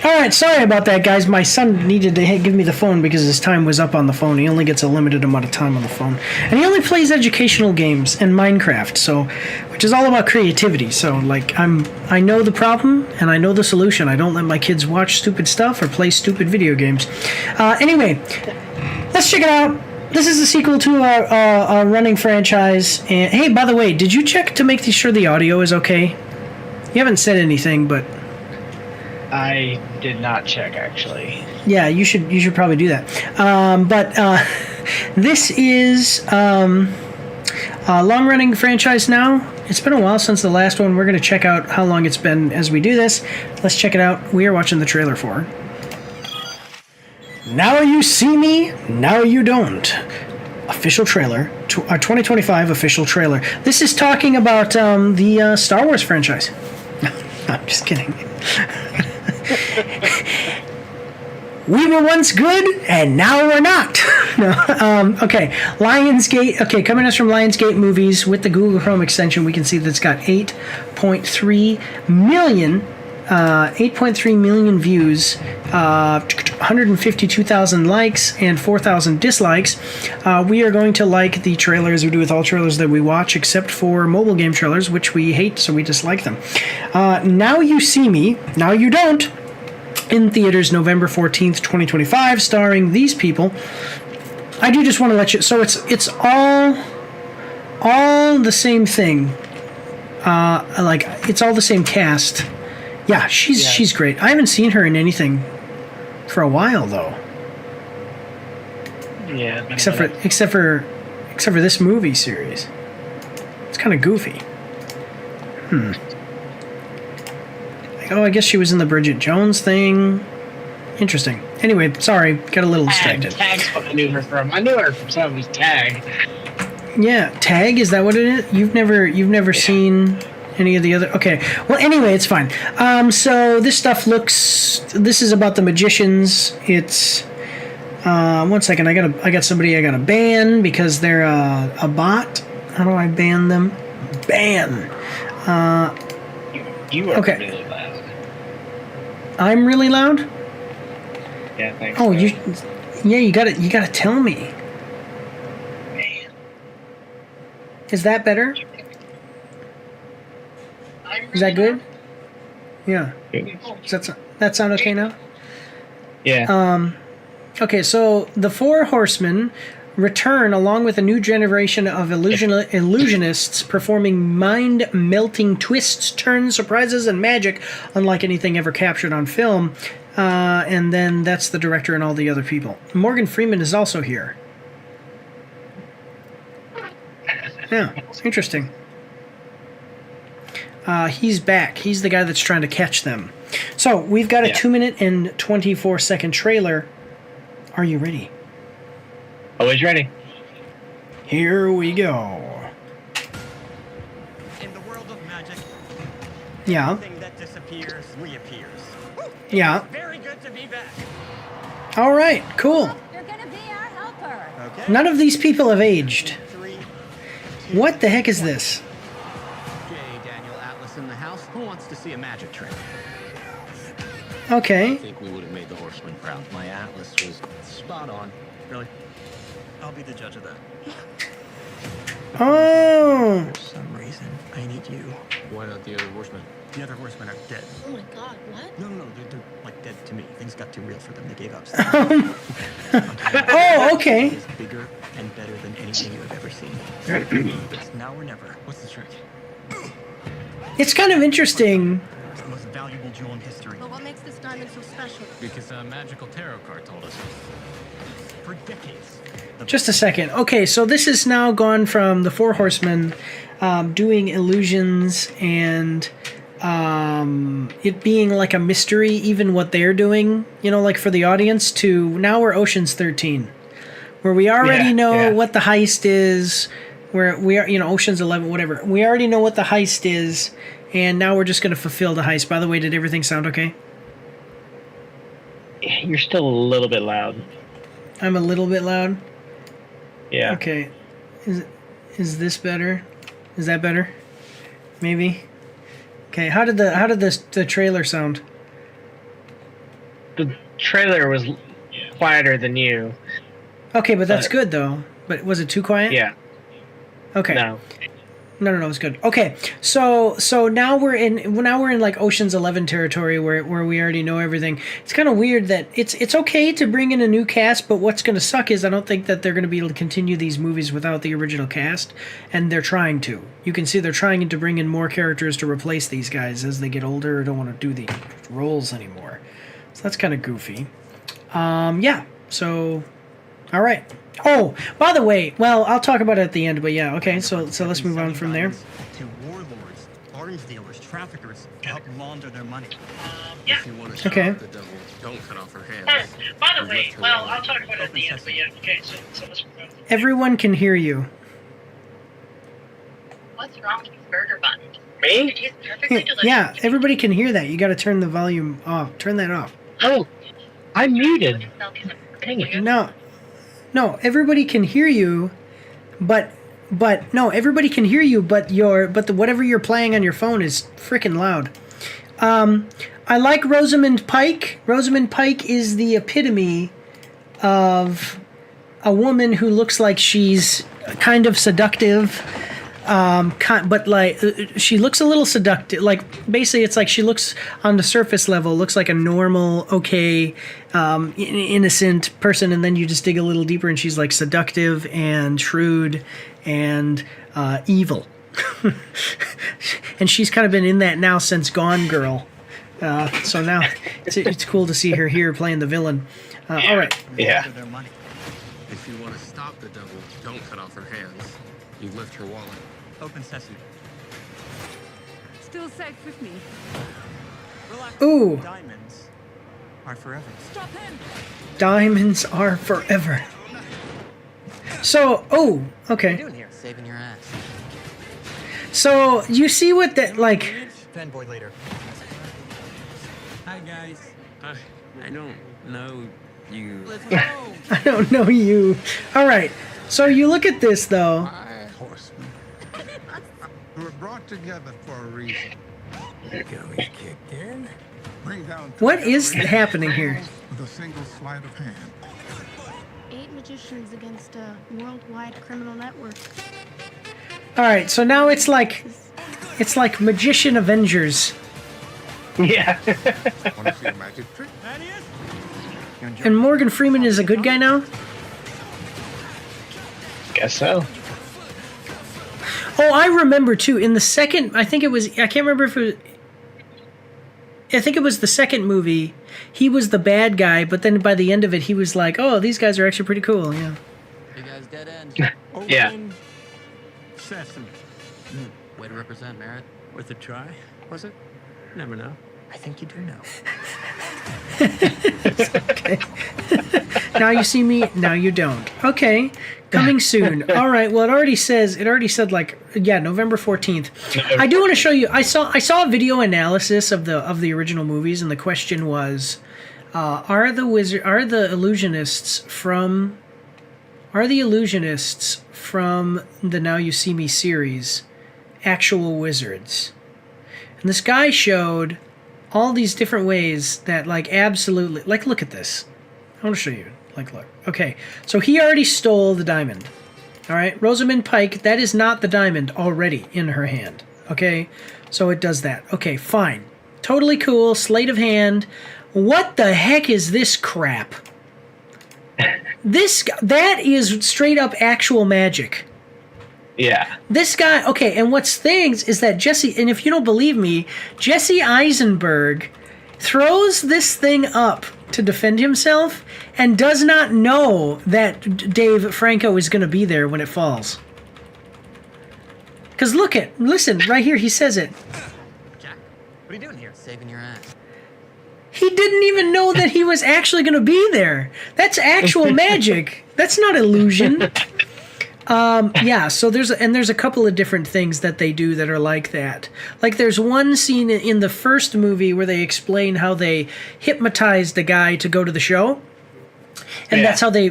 All right, sorry about that, guys. My son needed to give me the phone because his time was up on the phone. He only gets a limited amount of time on the phone, and he only plays educational games and Minecraft, which is all about creativity. So, like, I know the problem and I know the solution. I don't let my kids watch stupid stuff or play stupid video games. Anyway, let's check it out. This is the sequel to a running franchise. And hey, by the way, did you check to make sure the audio is okay? You haven't said anything, but. I did not check, actually. Yeah, you should probably do that. But this is a long-running franchise now. It's been a while since the last one. We're going to check out how long it's been as we do this. Let's check it out. We are watching the trailer for Now You See Me, Now You Don't. Official trailer. 2025 official trailer. This is talking about the Star Wars franchise. No, I'm just kidding. We were once good, and now we're not. No, okay. Lionsgate. Okay, coming us from Lionsgate Movies with the Google Chrome extension, we can see that it's got 8.3 million views, 152,000 likes, and 4,000 dislikes. We are going to like the trailer as we do with all trailers that we watch, except for mobile game trailers, which we hate, so we dislike them. Now You See Me, Now You Don't. In theaters November 14th, 2025, starring these people. I do just want to let you... So it's all the same thing. It's all the same cast. Yeah, she's great. I haven't seen her in anything for a while, though. Yeah. Except for this movie series. It's kind of goofy. Oh, I guess she was in the Bridget Jones thing. Interesting. Anyway, sorry, got a little distracted. Tag's what I knew her from. I knew her from some of his Tag. Yeah, Tag, is that what it is? You've never seen any of the other... Okay, well, anyway, it's fine. So this stuff looks... This is about the magicians. It's... 1 second, I got somebody I gotta ban because they're a bot. How do I ban them? Ban. You are okay. really loud. I'm really loud? Yeah, thanks. Oh, you gotta tell me. Man. Is that better? Is that good? Yeah. Does that sound okay now? Yeah. Okay, so the Four Horsemen return along with a new generation of illusionists performing mind-melting twists, turns, surprises, and magic unlike anything ever captured on film. And then that's the director and all the other people. Morgan Freeman is also here. Yeah, interesting. He's back. He's the guy that's trying to catch them. So we've got a 2-minute and 24-second trailer. Are you ready? Always ready. Here we go. In the world of magic, Yeah. everything that disappears reappears. Yeah. Very good to be back. All right. Cool. You're gonna be our helper. Okay. None of these people have aged. 3, What the heck is this? J. Daniel Atlas in the house. Who wants to see a magic trick? I Okay. think we would have made the horseman proud. My atlas was spot on. Really? I'll be the judge of that. Oh. For some reason, I need you. Why not the other horsemen? The other horsemen are dead. Oh my god, what? No, they're like dead to me. Things got too real for them. They gave up. Oh, okay. Is bigger and better than anything you have ever seen. It's now or never. What's the trick? It's kind of interesting. It's the most valuable jewel in history. But what makes this diamond so special? Because a magical tarot card told us. For decades. Just a second. Okay, so this has now gone from the Four Horsemen doing illusions and it being like a mystery, even what they're doing, like for the audience, to now we're Ocean's 13, where we already know what the heist is, where we are, Ocean's 11, whatever. We already know what the heist is, and now we're just going to fulfill the heist. By the way, did everything sound okay? You're still a little bit loud. I'm a little bit loud. Yeah. Okay. Is this better? Is that better? Maybe. Okay. How did the trailer sound? the trailer was quieter than you. Okay, but that's good though. But was it too quiet? Yeah. Okay. No. No, it's good. Okay, so now we're in like Ocean's 11 territory where we already know everything. It's kind of weird that it's okay to bring in a new cast, but what's going to suck is I don't think that they're going to be able to continue these movies without the original cast, and they're trying to. You can see they're trying to bring in more characters to replace these guys as they get older or don't want to do the roles anymore. So that's kind of goofy. Yeah. So, all right. Oh, by the way, well, I'll talk about it at the end, but yeah, okay, so let's move on from there. To warlords, arms dealers, traffickers to help launder their money. If you want to stop Okay. the devil, don't cut off her hands. By the You way, left her well, alone. I'll talk about it at the end, but yeah, okay, so let's move on. Everyone can hear you. What's wrong with these burger buns? Me? It tastes perfectly delicious. Yeah, everybody can hear that. You got to turn the volume off. Turn that off. Oh, I'm muted. Dang it. No, everybody can hear you, but everybody can hear you, but whatever you're playing on your phone is freaking loud. I like Rosamund Pike. Rosamund Pike is the epitome of a woman who looks like she's kind of seductive, but like she looks a little seductive. Like basically, it's like she looks on the surface level looks like a normal, okay, innocent person, and then you just dig a little deeper, and she's like seductive and shrewd and evil. And she's kind of been in that now since Gone Girl. So now it's cool to see her here playing the villain. All right. Yeah. Launder their money. If you want to stop the devil, don't cut off her hands. You lift her wallet. Open sesame. Still safe with me. Relax. Ooh. Diamonds are forever. Stop him! Diamonds are forever. So, okay. doing here? Saving your ass. So you see what that like? Fanboy later. Hi, guys. I don't know you. Let's go! I don't know you. All right. So you look at this though. My horsemen were brought together for a reason. Goey kicked in. Bring down What is happening here? with a single sleight of hand. 8 magicians against a worldwide criminal network. All right. So now it's like Magician Avengers, Yeah. Want to see a magic trick? and Morgan Freeman is a good guy now. Guess so. Oh, I remember too. In the second, I think it was. I can't remember if it was. I think it was the second movie. He was the bad guy, but then by the end of it, he was like, "Oh, these guys are actually pretty cool." Yeah. You guys dead end. Yeah. Open sesame. Way to represent, Merritt. Worth a try, was it? Never know. I think you do know. Now you see me. Now you don't. Okay. Coming soon. All right. Well, it already said like, yeah, November 14th. I do want to show you. I saw a video analysis of the original movies, and the question was, are the illusionists from the Now You See Me series actual wizards? And this guy showed all these different ways that, like, absolutely, like, look at this. I want to show you. Like, look. Okay, so he already stole the diamond. All right, Rosamund Pike, that is not the diamond already in her hand. Okay, so it does that. Okay, fine. Totally cool. Sleight of hand. What the heck is this crap? That is straight up actual magic. Yeah. This guy, okay, and what's things is that Jesse, and if you don't believe me, Jesse Eisenberg throws this thing up to defend himself and does not know that Dave Franco is going to be there when it falls. Because listen, right here, he says it. Jack, what are you doing here? Saving your ass. He didn't even know that he was actually going to be there. That's actual magic. That's not illusion. Yeah, so there's a couple of different things that they do that are like that. Like there's one scene in the first movie where they explain how they hypnotized a guy to go to the show. And that's how they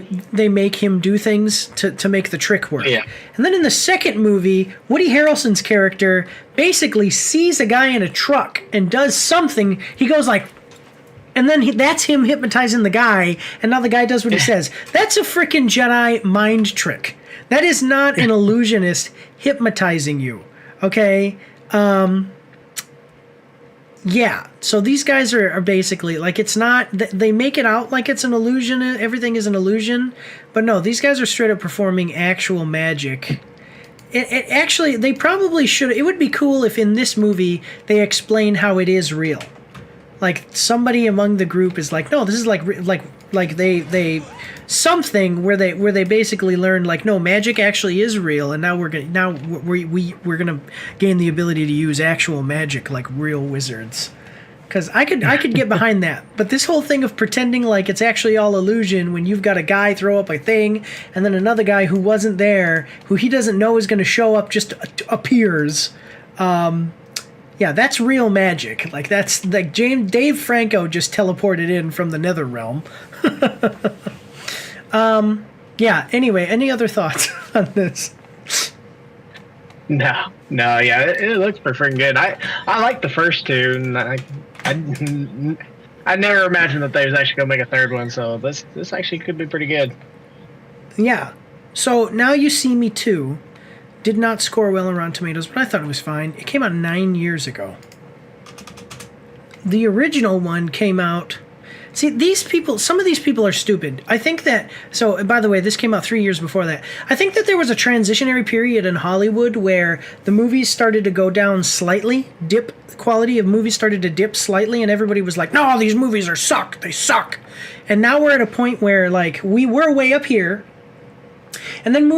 make him do things to make the trick work. Yeah. And then in the second movie, Woody Harrelson's character basically sees a guy in a truck and does something. He goes like, And then that's him hypnotizing the guy, and now the guy does what he says. That's a freaking Jedi mind trick. That is not an illusionist hypnotizing you, okay? Yeah, so these guys are basically, like, it's not, they make it out like it's an illusion, everything is an illusion, but no, these guys are straight up performing actual magic. It actually, they probably should, it would be cool if in this movie they explain how it is real. Like, somebody among the group is like, no, this is like they something where they basically learn, like, no, magic actually is real, and now we're gonna gain the ability to use actual magic like real wizards. Because I could get behind that, but this whole thing of pretending like it's actually all illusion when you've got a guy throw up a thing and then another guy who wasn't there, who he doesn't know is going to show up, just appears. Yeah, that's real magic. Like, that's like Dave Franco just teleported in from the Nether Realm. Yeah. Anyway, any other thoughts on this? No, yeah, it looks pretty freaking good. I like the first two, and I never imagined that they was actually gonna make a third one. So this actually could be pretty good. Yeah. So Now You See Me 2 did not score well on Rotten Tomatoes, but I thought it was fine. It came out 9 years ago. The original one came out... See, some of these people are stupid. I think that... So, by the way, this came out 3 years before that. I think that there was a transitionary period in Hollywood where the movies started to go down slightly, quality of movies started to dip slightly, and everybody was like, no, these movies suck. They suck. And now we're at a point where, like, we were way up here, and then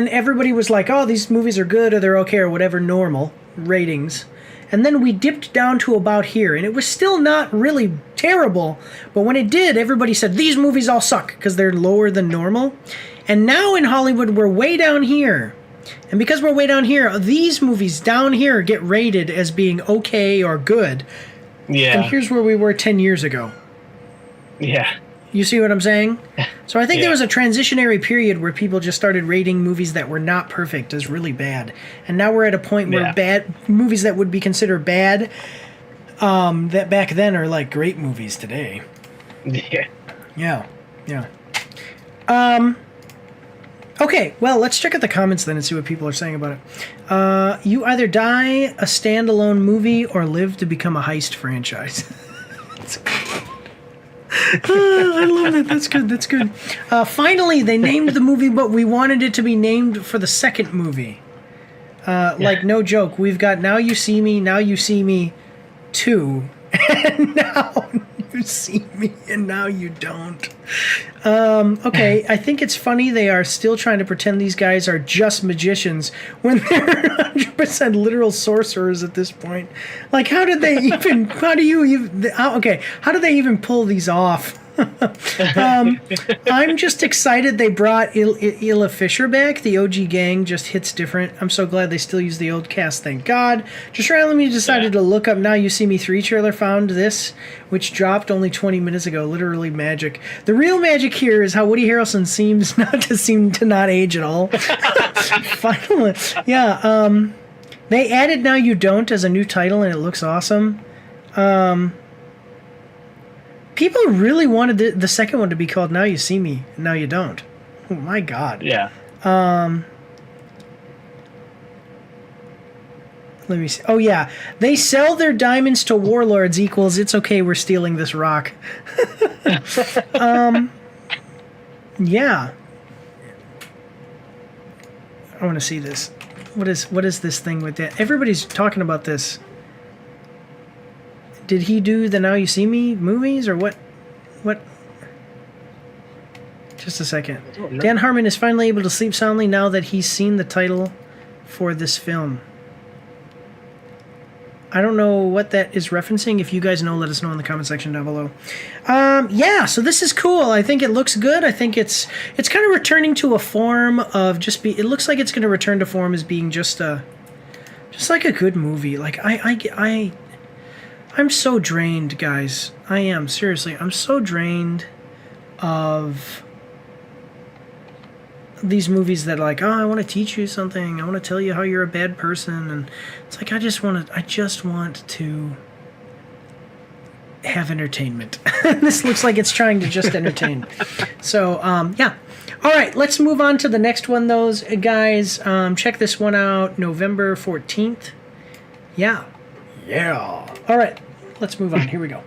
everybody was like, oh, these movies are good, or they're okay, or whatever, normal ratings. And then we dipped down to about here, and it was still not really terrible, but when it did, everybody said, these movies all suck, because they're lower than normal. And now in Hollywood, we're way down here. And because we're way down here, these movies down here get rated as being okay or good. Yeah. And here's where we were 10 years ago. Yeah. You see what I'm saying? So I think there was a transitionary period where people just started rating movies that were not perfect as really bad. And now we're at a point where bad movies that would be considered bad, that back then are like great movies today. Yeah. Okay, well, let's check out the comments then and see what people are saying about it. You either die a standalone movie or live to become a heist franchise. I love that. That's good. Finally, they named the movie, but we wanted it to be named for the second movie. Like, no joke. We've got Now You See Me 2, and Now You See Me, and Now You Don't. Okay, I think it's funny they are still trying to pretend these guys are just magicians when they're 100% literal sorcerers at this point. Like, how do they even pull these off? I'm just excited they brought Illa Fisher back. The OG gang just hits different. I'm so glad they still use the old cast, thank God. Just randomly decided to look up Now You See Me 3 trailer, found this, which dropped only 20 minutes ago. Literally magic. The real magic here is how Woody Harrelson seems to not age at all. Finally, they added Now You Don't as a new title, and it looks awesome. People really wanted the second one to be called Now You See Me, Now You Don't. Oh my God. Yeah. Let me see. Oh yeah, they sell their diamonds to warlords equals it's okay, we're stealing this rock. Yeah. I want to see this. What is this thing with that? Everybody's talking about this. Did he do the Now You See Me movies or what? What? Just a second. Dan Harmon is finally able to sleep soundly now that he's seen the title for this film. I don't know what that is referencing. If you guys know, let us know in the comment section down below. Yeah, so this is cool. I think it looks good. I think it's kind of returning to a form of it looks like it's going to return to form as being just like a good movie. Like I'm so drained, guys. I am, seriously. I'm so drained of these movies that are like, oh, I want to teach you something. I want to tell you how you're a bad person. And it's like, I just want to have entertainment. This looks like it's trying to just entertain. So, yeah. All right, let's move on to the next one, those guys. Check this one out, November 14th. Yeah. All right, let's move on. Here we go.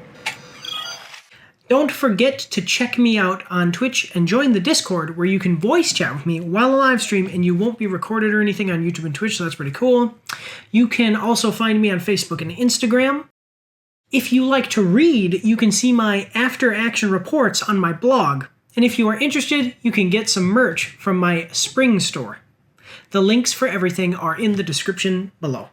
Don't forget to check me out on Twitch and join the Discord where you can voice chat with me while I live stream, and you won't be recorded or anything on YouTube and Twitch, so that's pretty cool. You can also find me on Facebook and Instagram. If you like to read, you can see my after-action reports on my blog. And if you are interested, you can get some merch from my spring store. The links for everything are in the description below.